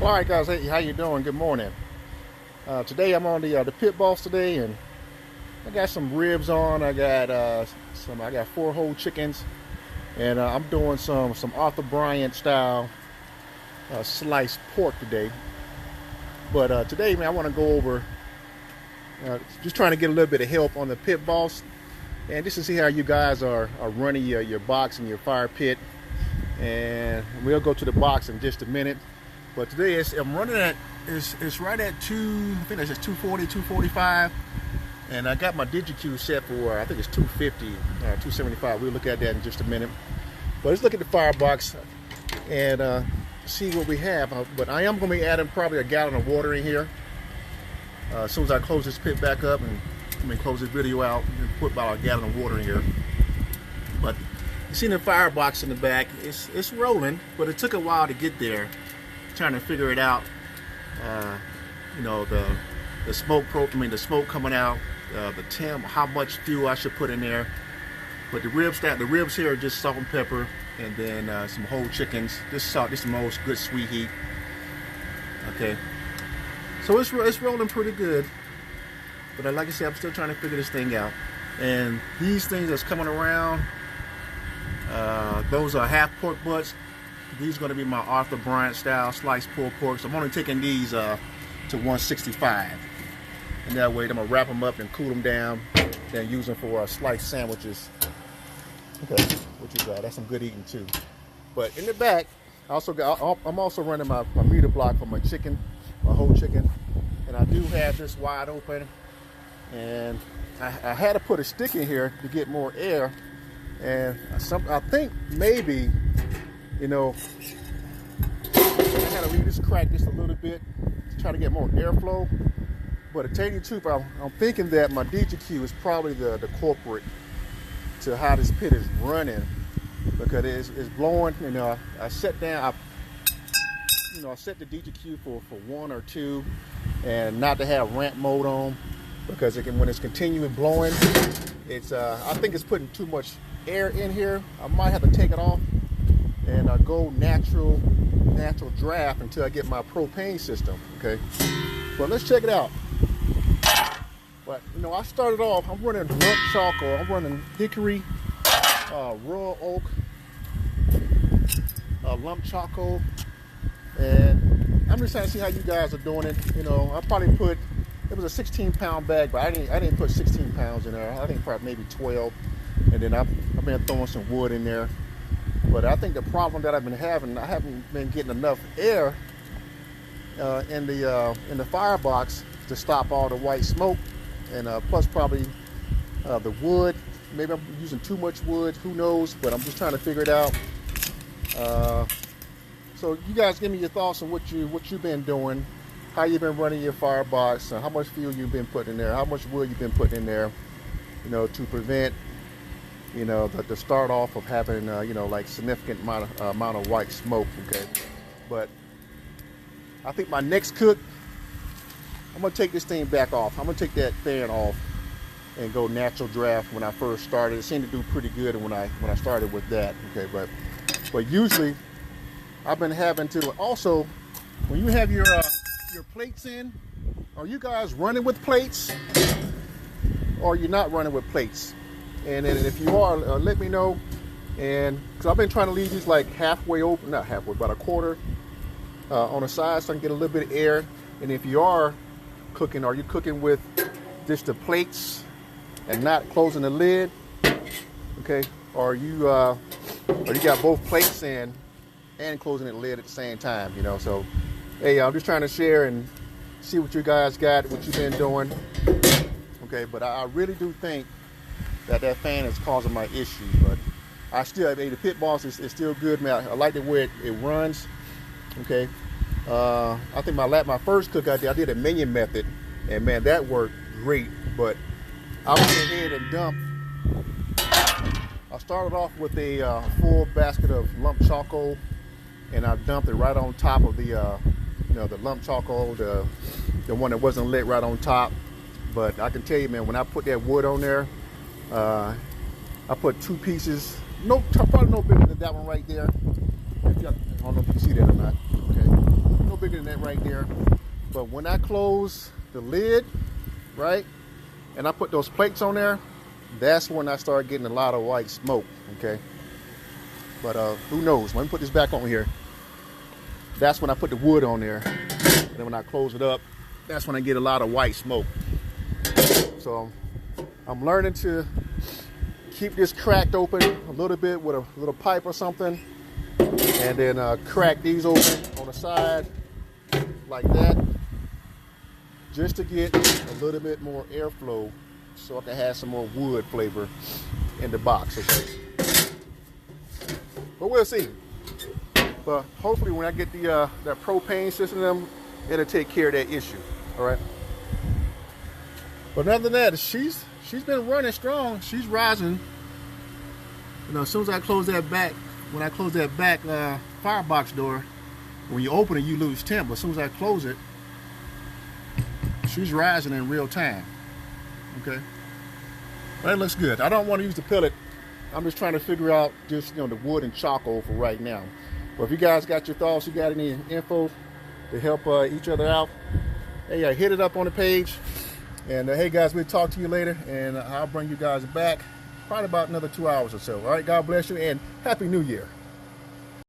All right, guys. Hey, how you doing? Good morning. Today I'm on the pit boss today, and I got some ribs on. I got I got 4 whole chickens, and I'm doing some Arthur Bryant style sliced pork today. But today, man, I want to go over just trying to get a little bit of help on the pit boss, and just to see how you guys are running your box and your fire pit. And we'll go to the box in just a minute. But today I'm running at it's right at I think that's just 240, 245, and I got my DigiQ set for I think it's 250, 275. We'll look at that in just a minute. But let's look at the firebox and see what we have. But I am going to be adding probably a gallon of water in here as soon as I close this pit back up and close this video out and put about a gallon of water in here. But you see the firebox in the back, it's rolling, but it took a while to get there. Trying to figure it out. You know, the smoke the smoke coming out, the temp, how much fuel I should put in there. But the ribs here are just salt and pepper, and then some whole chickens. This salt, this is the most good sweet heat. Okay, so it's rolling pretty good. But like I said, I'm still trying to figure this thing out. And these things that's coming around, those are half pork butts. These are going to be my Arthur Bryant style sliced pulled pork. So I'm only taking these to 165. And that way I'm going to wrap them up and cool them down. Then use them for sliced sandwiches. Okay, what you got? That's some good eating too. But in the back, I'm also running my meter block for my chicken, my whole chicken. And I do have this wide open. And I had to put a stick in here to get more air. And I think maybe, you know, I had to just crack this a little bit to try to get more airflow. But to tell you the truth, I'm thinking that my DigiQ is probably the culprit to how this pit is running, because it's blowing. You know, I set down, I set the DigiQ for 1 or 2, and not to have ramp mode on, because when it's continuing blowing, it's I think it's putting too much air in here. I might have to take it off and go natural draft until I get my propane system. Okay, but let's check it out. But you know, I started off, I'm running lump charcoal, I'm running hickory, royal oak, lump charcoal, and I'm just trying to see how you guys are doing it. You know, I probably it was a 16-pound bag, but I didn't put 16 pounds in there. I think probably maybe 12, and then I've been throwing some wood in there. But I think the problem that I've been having, I haven't been getting enough air in the firebox to stop all the white smoke, and plus probably the wood. Maybe I'm using too much wood. Who knows? But I'm just trying to figure it out. So you guys, give me your thoughts on what you've been doing, how you've been running your firebox, how much fuel you've been putting in there, how much wood you've been putting in there. You know, to prevent, you know, the start off of having, you know, like significant amount of white smoke. Okay, but I think my next cook, I'm gonna take this thing back off. I'm gonna take that fan off and go natural draft. When I first started, it seemed to do pretty good when I started with that. Okay, but usually I've been having to also, when you have your plates in, are you guys running with plates, or you're not running with plates? And then if you are, let me know. And because I've been trying to leave these like halfway open, not halfway, about a quarter on the side, so I can get a little bit of air. And if you are cooking, are you cooking with just the plates and not closing the lid? Okay, or you got both plates in and closing the lid at the same time? You know, so hey, I'm just trying to share and see what you guys got, what you've been doing. Okay, but I really do think that fan is causing my issue. But I still, the pit boss is still good, man. I like the way it runs. Okay, I think my first cook I did a minion method, and man, that worked great. But I went ahead and dumped. I started off with a full basket of lump charcoal, and I dumped it right on top of the lump charcoal, the one that wasn't lit, right on top. But I can tell you, man, when I put that wood on there, I put 2 pieces, probably no bigger than that one right there. I don't know if you can see that or not. Okay, no bigger bigger than that right there. But when I close the lid, right, and I put those plates on there, that's when I start getting a lot of white smoke, okay? But who knows? Let me put this back on here. That's when I put the wood on there. And then when I close it up, that's when I get a lot of white smoke. So I'm learning to keep this cracked open a little bit with a little pipe or something. And then crack these open on the side like that. Just to get a little bit more airflow so I can have some more wood flavor in the box. Okay? But we'll see. But hopefully when I get the that propane system, it'll take care of that issue. All right. But other than that, she's been running strong. She's rising. You know, as soon as I close that back, when I close that back firebox door, when you open it, you lose temp. But as soon as I close it, she's rising in real time. Okay. But it looks good. I don't want to use the pellet. I'm just trying to figure out just, you know, the wood and charcoal for right now. But if you guys got your thoughts, you got any info to help each other out, hey, hit it up on the page. And hey guys, we'll talk to you later, and I'll bring you guys back probably about another 2 hours or so. All right, God bless you, and Happy New Year.